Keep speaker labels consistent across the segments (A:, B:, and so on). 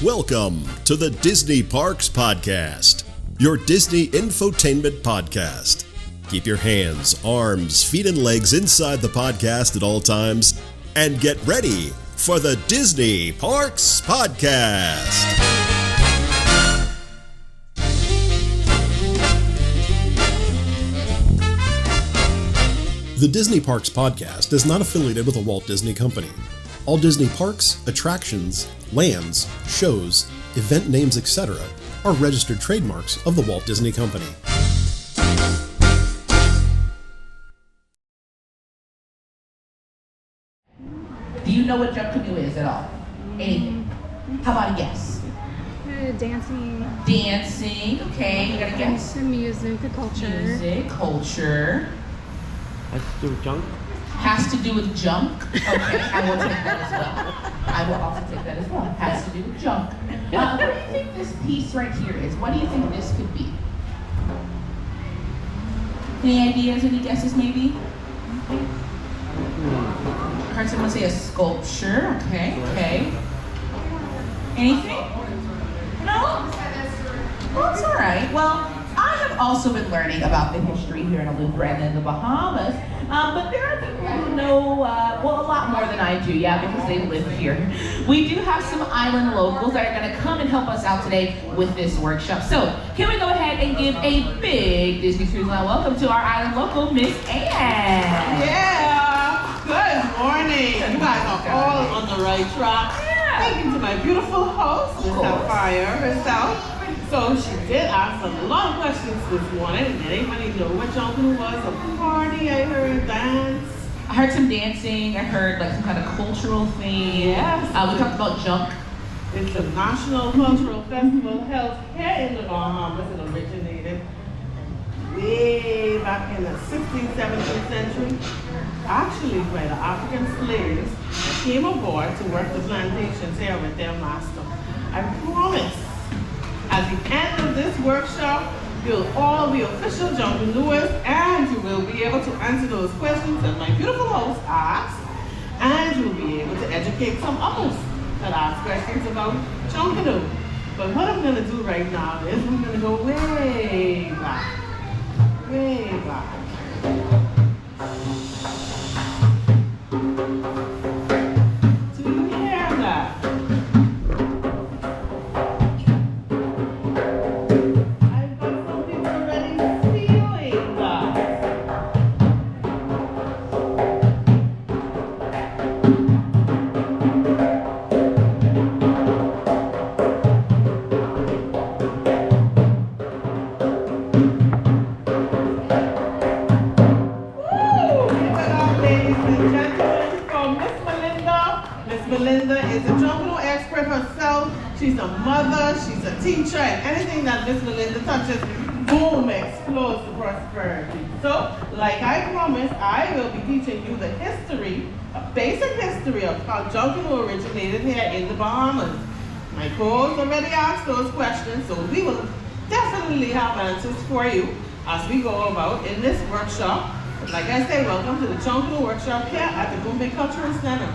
A: Welcome to the Disney Parks Podcast, your Disney infotainment podcast. Keep your hands, arms, feet, and legs inside the podcast at all times, and get ready for the Disney Parks Podcast. The Disney Parks Podcast is not affiliated with a Walt Disney Company. All Disney parks, attractions, lands, shows, event names, etc. are registered trademarks of the Walt Disney Company.
B: Do you know what Junkanoo is at all? Anything? How about a guess?
C: Dancing.
B: Dancing, okay, you got a guess?
C: Music, the culture.
B: Music, culture.
D: Has to do with junk?
B: Has to do with junk. Okay, I will take that as well. I will also take that as well. Has to do with junk. What do you think this piece right here is? What do you think this could be? Any ideas, any guesses maybe? Heard someone say a sculpture. Okay. Anything? No? Well, it's all right. Well, I have also been learning about the history here in Alumbra and in the Bahamas, but there are people who know, a lot more than I do, because they live here. We do have some island locals that are going to come and help us out today with this workshop. So, can we go ahead and give a big Disney Cruise Line welcome to our island local, Miss Ann.
E: Yeah, good morning. You guys are all on the right track.
B: Yeah.
E: Thank you to my beautiful host, Miss Sapphire herself. So she did ask a lot of questions this morning. Did anybody know what Junkanoo was? A party, I heard dance.
B: I heard some dancing. I heard like some kind of cultural thing.
E: Yes.
B: We talked about junk.
E: It's a national cultural festival held here in the Bahamas. It originated way back in the 16th, 17th century. Actually by the African slaves that came aboard to work the plantations here with their master. I promise, at the end of this workshop, you'll all be official Junkanooers and you will be able to answer those questions that my beautiful host asked, and you'll be able to educate some others that ask questions about Junkanoo. But what I'm going to do right now is we're going to go way back. Way back. Do you hear that? I've got some people already feeling that. Melinda is a Junkanoo expert herself. She's a mother, she's a teacher, and anything that Miss Melinda touches, boom, explodes to prosperity. So, like I promised, I will be teaching you the history, a basic history of how Junkanoo originated here in the Bahamas. My co-host already asked those questions, so we will definitely have answers for you as we go about in this workshop. Like I say, welcome to the Junkanoo workshop here at the Bombay Cultural Center.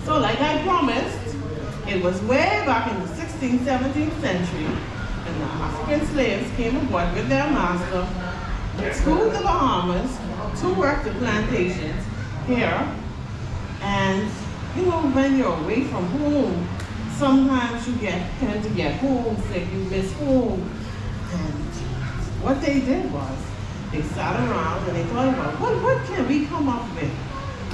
E: So like I promised, it was way back in the 16th, 17th century, and the African slaves came aboard with their master to the Bahamas to work the plantations here. And you know, when you're away from home, sometimes you tend to get homesick, you miss home. And what they did was, they sat around and they thought about, what can we come up with?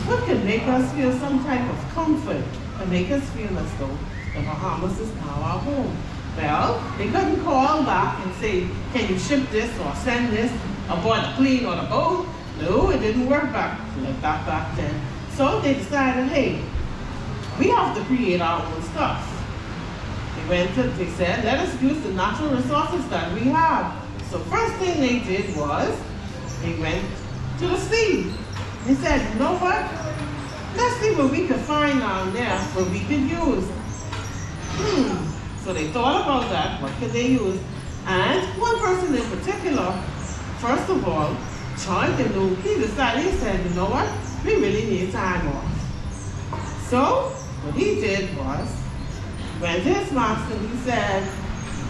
E: What can make us feel some type of comfort and make us feel as though the Bahamas is now our home? Well, they couldn't call back and say, can you ship this or send this aboard the plane or the boat? No, it didn't work like that back then. So they decided, hey, we have to create our own stuff. They said, let us use the natural resources that we have. So first thing they did was, they went to the sea. They said, you know what? Let's see what we could find down there, what we could use. So they thought about that, what could they use? And one person in particular, first of all, Junkanoo, he decided, he said, you know what? We really need time off. So what he did was, went to his master and he said,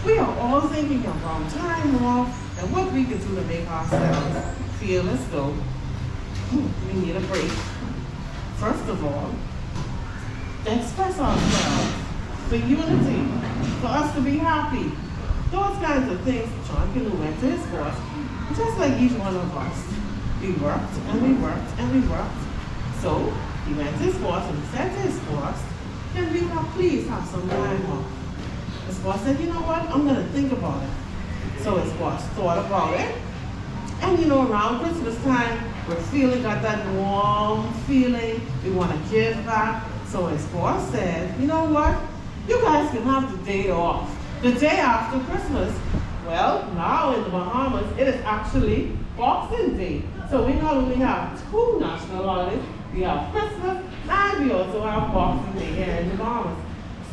E: we are all thinking about time off and what we can do to make ourselves feel as though we need a break. First of all, to express ourselves, for unity, for us to be happy. Those kinds of things. Junkanoo went to his boss, just like each one of us. We worked and we worked and we worked. So he went to his boss and he said to his boss, can we not please have some time off? His boss said, you know what, I'm going to think about it. So his boss thought about it. And around Christmas time, we're got that warm feeling. We want to give back. So his boss said, you know what, you guys can have the day off. The day after Christmas. Well, now in the Bahamas, it is actually Boxing Day. So we not only have 2 national holidays, we have Christmas and we also have Boxing Day here in the Bahamas.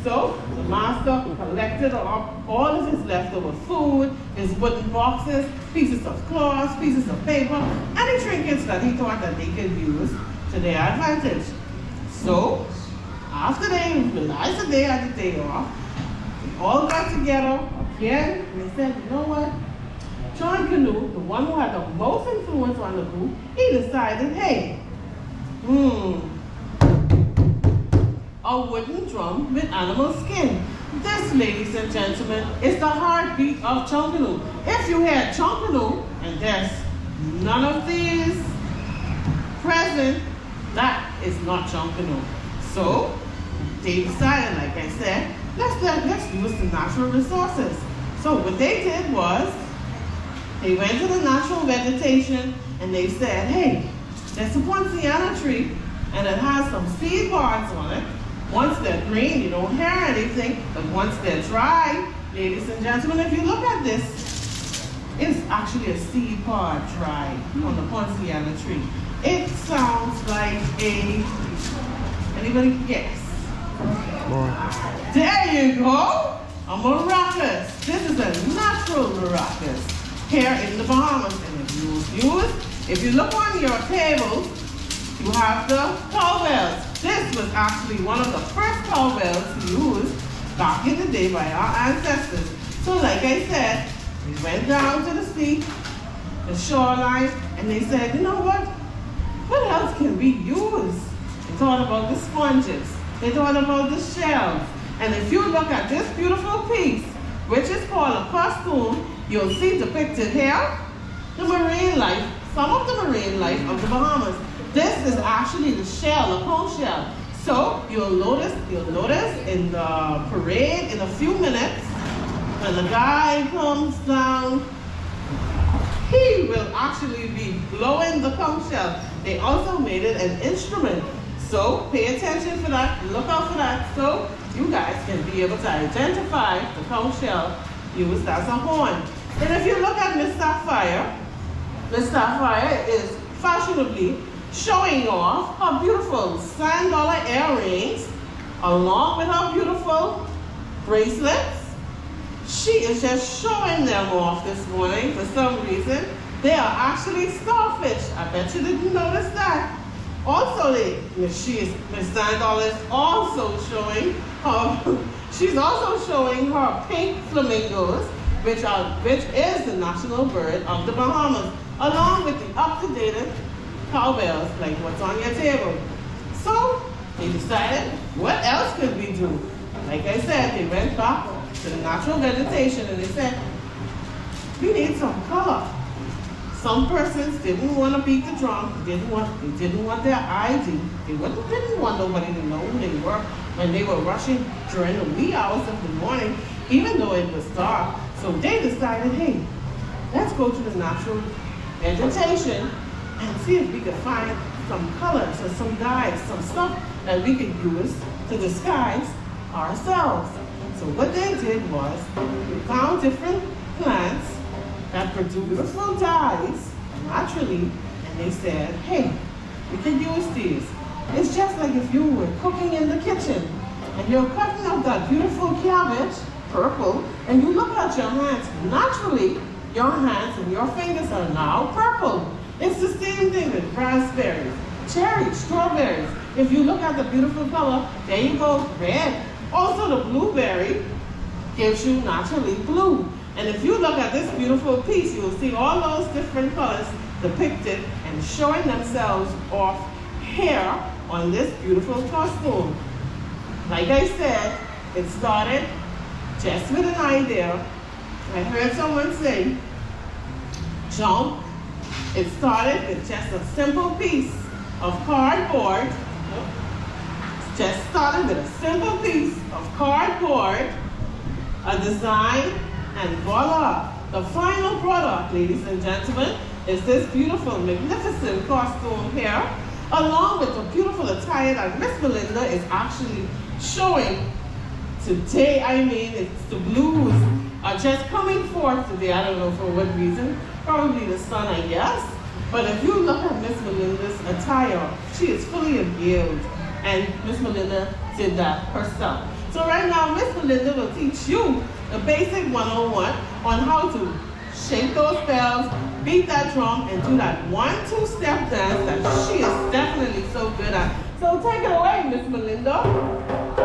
E: So the master collected all of his leftover food, his wooden boxes, pieces of cloth, pieces of paper, any trinkets that he thought that they could use to their advantage. So after they realized that they had the day off, they all got together again and they said, you know what? Junkanoo, the one who had the most influence on the group, he decided, hey, a wooden drum with animal skin. This, ladies and gentlemen, is the heartbeat of Junkanoo. If you hear Junkanoo and there's none of these present, that is not Junkanoo. So they decided, like I said, let's use the natural resources. So what they did was, they went to the natural vegetation and they said, hey, there's a poinciana tree and it has some seed pods on it. Once they're green, you don't hear anything, but once they're dry, ladies and gentlemen, if you look at this, it's actually a seed pod dry on the poinciana tree. It sounds like anybody guess? There you go, a maracas. This is a natural maracas here in the Bahamas. And if you look on your table, you have the cowbells. This was actually one of the first cowbells used back in the day by our ancestors. So like I said, we went down to the sea, the shoreline, and they said, you know what else can we use? They thought about the sponges. They thought about the shells. And if you look at this beautiful piece, which is called a costume, you'll see depicted here the marine life, some of the marine life of the Bahamas. This is actually the shell, a conch shell. So you'll notice in the parade in a few minutes, when the guy comes down, he will actually be blowing the conch shell. They also made it an instrument. So pay attention for that, look out for that, so you guys can be able to identify the conch shell used as a horn. And if you look at Miss Sapphire is fashionably showing off her beautiful $10 earrings along with her beautiful bracelets. She is just showing them off this morning for some reason. They are actually starfish. I bet you didn't notice that. Also, Miss Sandal is also showing her, she's also showing her pink flamingos, which is the national bird of the Bahamas, along with the up-to-date cowbells, like what's on your table. So they decided, what else could we do? Like I said, they went back to the natural vegetation and they said, we need some color. Some persons didn't want to beat the drum. They didn't want their ID. They didn't want nobody to know who they were when they were rushing during the wee hours of the morning, even though it was dark. So they decided, hey, let's go to the natural vegetation and see if we could find some colors or some dyes, some stuff that we could use to disguise ourselves. So what they did was, they found different plants that produce beautiful dyes naturally, and they said, hey, we can use these. It's just like if you were cooking in the kitchen and you're cutting up that beautiful cabbage, purple, and you look at your hands, naturally your hands and your fingers are now purple. It's the same thing with raspberries, cherries, strawberries. If you look at the beautiful color, there you go, red. Also, the blueberry gives you naturally blue. And if you look at this beautiful piece, you will see all those different colors depicted and showing themselves off here on this beautiful costume. Like I said, it started just with an idea. I heard someone say, jump. It started with just a simple piece of cardboard. Just started with a simple piece of cardboard, a design, and voila. The final product, ladies and gentlemen, is this beautiful, magnificent costume here, along with the beautiful attire that Miss Melinda is actually showing today. I mean, it's the blues are just coming forth today. I don't know for what reason. Probably the sun, I guess. But if you look at Miss Melinda's attire, she is fully revealed. And Miss Melinda did that herself. So right now, Miss Melinda will teach you the basic 101 on how to shake those bells, beat that drum, and do that 1-2 step dance that she is definitely so good at. So take it away, Miss Melinda.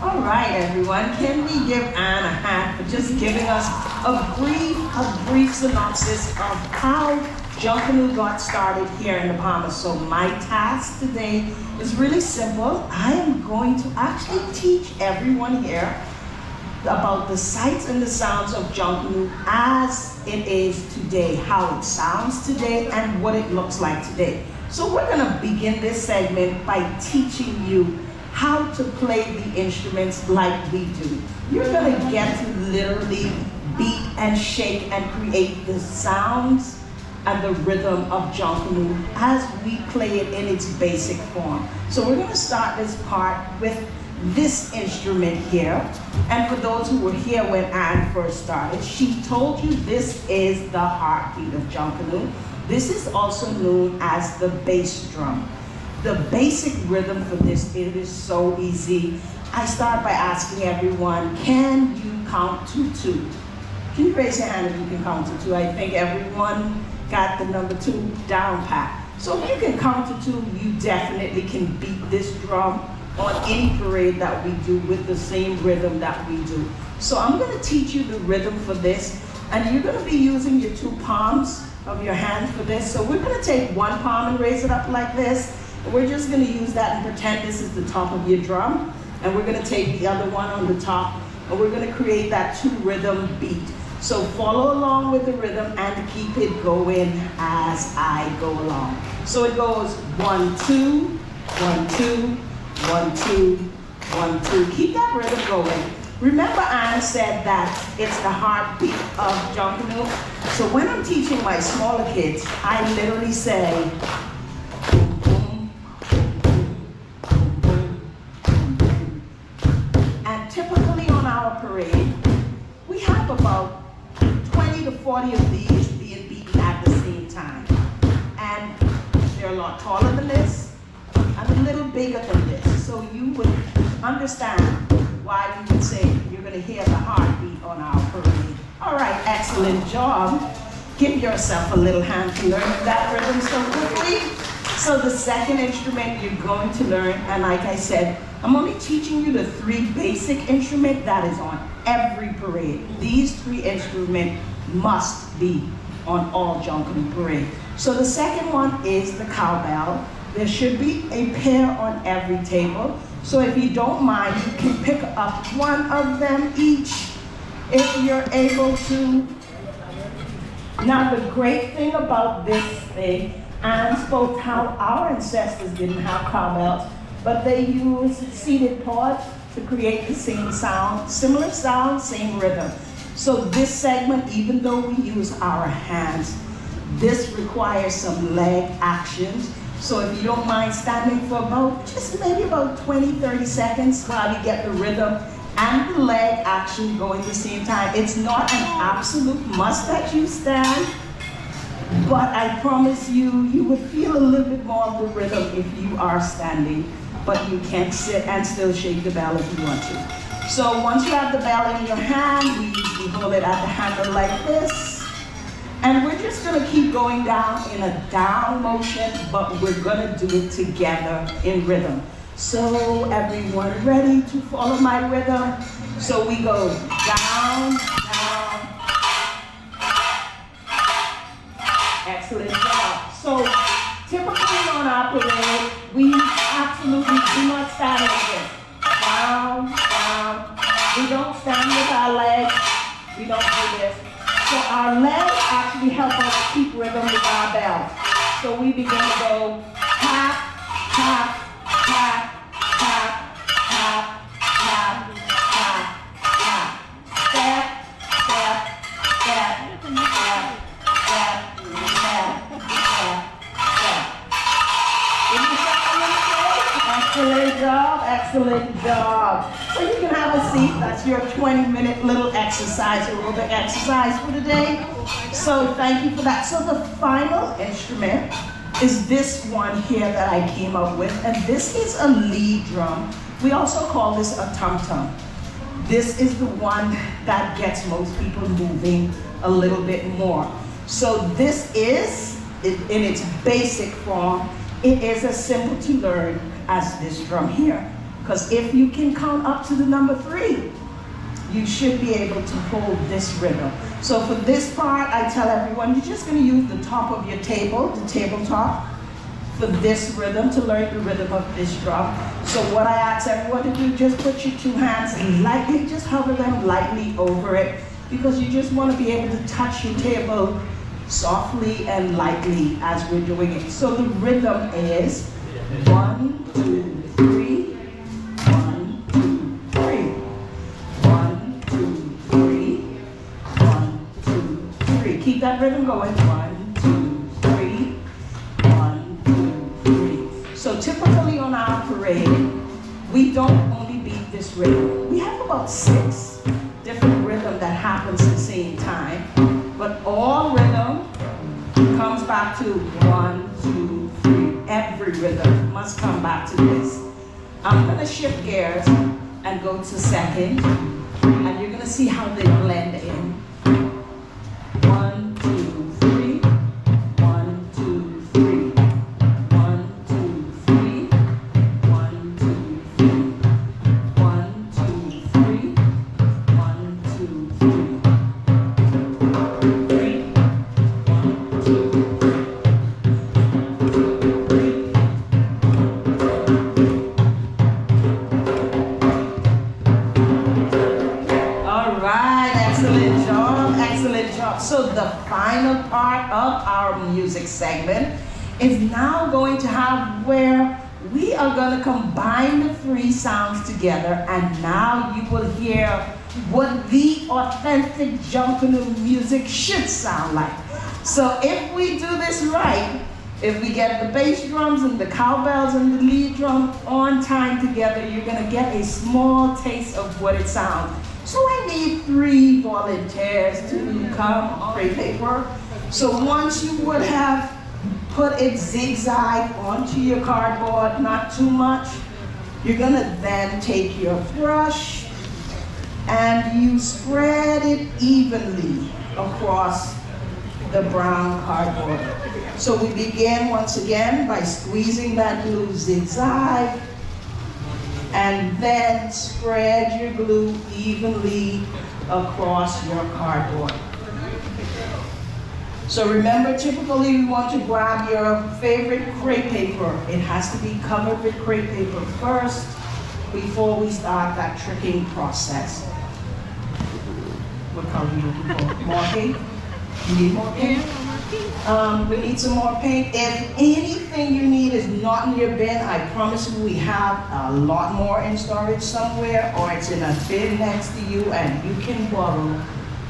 F: All right, everyone, can we give Anne a hand for just giving us a brief synopsis of how Junkanoo got started here in the Bahamas? So my task today is really simple. I am going to actually teach everyone here about the sights and the sounds of Junkanoo as it is today, how it sounds today, and what it looks like today. So we're gonna begin this segment by teaching you how to play the instruments like we do. You're gonna get to literally beat and shake and create the sounds and the rhythm of Junkanoo as we play it in its basic form. So we're gonna start this part with this instrument here. And for those who were here when Anne first started, she told you this is the heartbeat of Junkanoo. This is also known as the bass drum. The basic rhythm for this, it is so easy. I start by asking everyone, can you count to 2? Can you raise your hand if you can count to 2? I think everyone got the number 2 down pat. So if you can count to 2, you definitely can beat this drum on any parade that we do with the same rhythm that we do. So I'm gonna teach you the rhythm for this, and you're gonna be using your 2 palms of your hand for this. So we're gonna take one palm and raise it up like this. We're just gonna use that and pretend this is the top of your drum. And we're gonna take the other one on the top, and we're gonna create that 2 rhythm beat. So follow along with the rhythm and keep it going as I go along. So it goes 1, 2, 1, 2, 1, 2, 1, 2. Keep that rhythm going. Remember Anne said that it's the heartbeat of Junkanoo. So when I'm teaching my smaller kids, I literally say, typically on our parade, we have about 20 to 40 of these being beaten at the same time. And they're a lot taller than this and a little bigger than this. So you would understand why we would say you're gonna hear the heartbeat on our parade. All right, excellent job. Give yourself a little hand for learning that rhythm so quickly. So the second instrument you're going to learn, and like I said, I'm only teaching you the 3 basic instruments that is on every parade. These 3 instruments must be on all Junkanoo parade. So the second one is the cowbell. There should be a pair on every table. So if you don't mind, you can pick up one of them each if you're able to. Now the great thing about this thing, Anne spoke how our ancestors didn't have cowbells, but they used seated paws to create the same sound, similar sound, same rhythm. So this segment, even though we use our hands, this requires some leg actions. So if you don't mind standing for about, just maybe about 20, 30 seconds while you get the rhythm and the leg action going at the same time. It's not an absolute must that you stand, but I promise you, you would feel a little bit more of the rhythm if you are standing, but you can sit and still shake the bell if you want to. So once you have the bell in your hand, we usually hold it at the handle like this, And we're just gonna keep going down in a down motion, but we're gonna do it together in rhythm. So everyone ready to follow my rhythm? So we go down, down. Excellent job. So typically on our parade, we absolutely do not stand like this. Down, down. We don't stand with our legs. We don't do this. So our legs actually help us keep rhythm with our belt. So we begin to go tap, tap, tap, tap, tap, tap, tap, tap. Step, step, step, step, step, step, step, step. Excellent job, excellent job. So you can have a seat. That's your 20-minute little exercise, aerobic exercise for the day. So thank you for that. So the final instrument is this one here that I came up with, and this is a lead drum. We also call this a tum-tum. This is the one that gets most people moving a little bit more. So this is, in its basic form, it is as simple to learn as this drum here. Because if you can count up to the number 3, you should be able to hold this rhythm. So for this part, I tell everyone, you're just going to use the top of your table, the tabletop, for this rhythm, to learn the rhythm of this drum. So what I ask everyone to do, just put your 2 hands and lightly, just hover them lightly over it, because you just want to be able to touch your table softly and lightly as we're doing it. So the rhythm is 1, 2, 3. 1, 2, 3. 1, 2, 3. 1, 2, 3. Keep that rhythm going. 1, 2, 3. 1, 2, 3. So typically on our parade, we don't only beat this rhythm. We have about 6 different rhythms that happens at the same time, but all rhythm comes back to 1, 2, 3. Every rhythm must come back to this. I'm gonna shift gears and go to second, and you're gonna see how they blend in. 1, 2, 3. 1, 2, 3. 1, 2, 3. 1, 2, 3. 1, 2, 3. 1, 2, 3. 3. 1, 2, 3. So the final part of our music segment is now going to have where we are going to combine the 3 sounds together, and now you will hear what the authentic Junkanoo music should sound like. So if we do this right, if we get the bass drums and the cowbells and the lead drum on time together, you're going to get a small taste of what it sounds. So I need 3 volunteers to come on paper. So once you would have put it zigzag onto your cardboard, not too much, you're gonna then take your brush and you spread it evenly across the brown cardboard. So we begin once again by squeezing that glue zigzag, and then spread your glue evenly across your cardboard. So remember, typically we want to grab your favorite crepe paper. It has to be covered with crepe paper first before we start that tricking process. What color are you looking for? More paint? You need more paint? We need some more paint. If anything you need is not in your bin, I promise you we have a lot more in storage somewhere, or it's in a bin next to you and you can borrow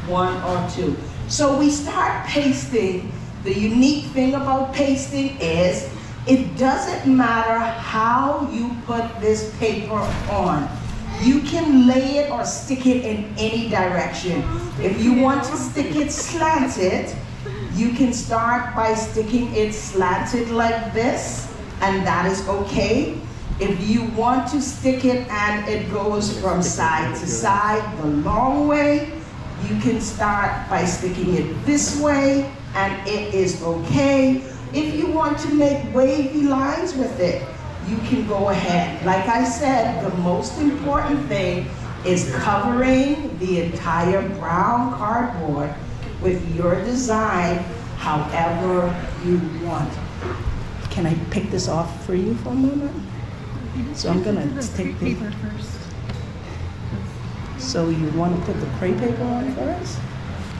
F: 1 or 2. So we start pasting. The unique thing about pasting is it doesn't matter how you put this paper on. You can lay it or stick it in any direction. If you want to stick it slanted, you can start by sticking it slanted like this, and that is okay. If you want to stick it and it goes from side to side the long way, you can start by sticking it this way and it is okay. If you want to make wavy lines with it, you can go ahead. Like I said, the most important thing is covering the entire brown cardboard with your design however you want. Can I pick this off for you for a moment? So I'm gonna take the
C: paper first.
F: So you want to put the crepe paper on first?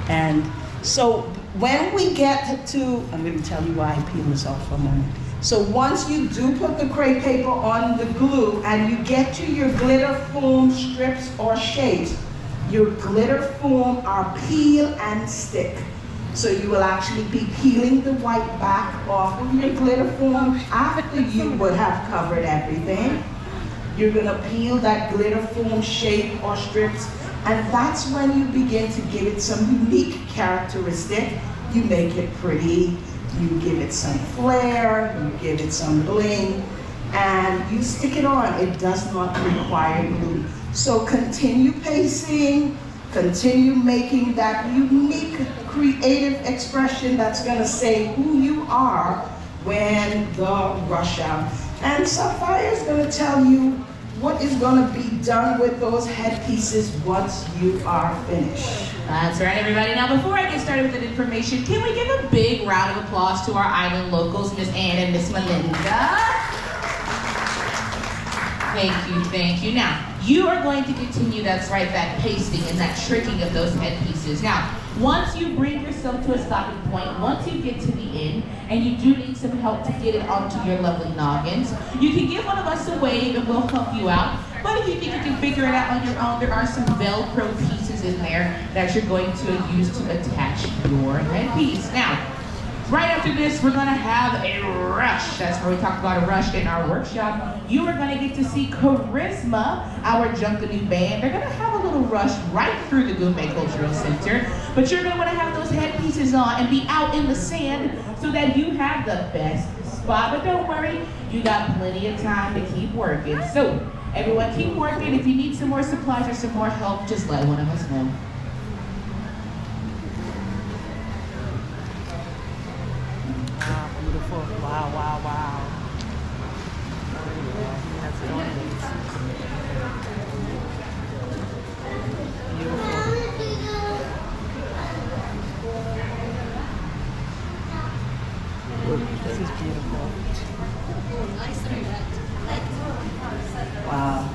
F: And so when we get to, I'm going to tell you why I peel this off for a moment. So once you do put the crepe paper on the glue and you get to your glitter foam strips or shapes, your glitter foam are peel and stick. So you will actually be peeling the white back off of your glitter foam after you would have covered everything. You're gonna peel that glitter foam shape or strips, and that's when you begin to give it some unique characteristic. You make it pretty, you give it some flair, you give it some bling, and you stick it on. It does not require glue. So continue pasting, continue making that unique creative expression that's gonna say who you are when the rush out. And Sapphire is gonna tell you what is gonna be done with those headpieces once you are finished.
B: That's right, everybody. Now, before I get started with the information, can we give a big round of applause to our island locals, Miss Ann and Miss Melinda? Thank you, thank you. Now, you are going to continue, that's right, that pasting and that tricking of those headpieces. Now, once you bring yourself to a stopping point, once you get to the end, and you do need some help to get it onto your lovely noggins, you can give one of us a wave and we'll help you out. But if you think you can figure it out on your own, there are some Velcro pieces in there that you're going to use to attach your headpiece. Now, right after this, we're gonna have a rush. That's where we talk about a rush in our workshop. You are gonna get to see Charisma, our Junkanoo band. They're gonna have a little rush right through the Goombay Cultural Center. But you're gonna wanna have those headpieces on and be out in the sand so that you have the best spot. But don't worry, you got plenty of time to keep working. So, everyone keep working. If you need some more supplies or some more help, just let one of us know.
F: Wow, beautiful. Wow, wow, wow. That's beautiful. This is beautiful. Wow.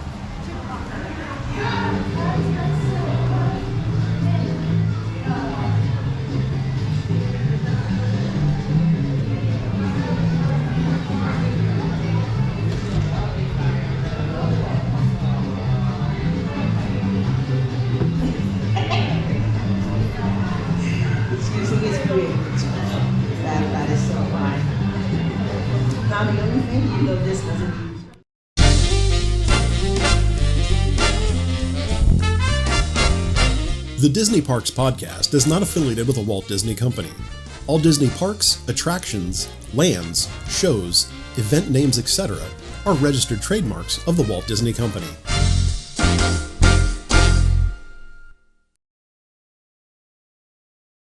F: Excusing his creativity. That is so fine. Now the only thing you know this doesn't use.
A: The Disney Parks podcast is not affiliated with the Walt Disney Company. All Disney parks, attractions, lands, shows, event names, etc. are registered trademarks of the Walt Disney Company.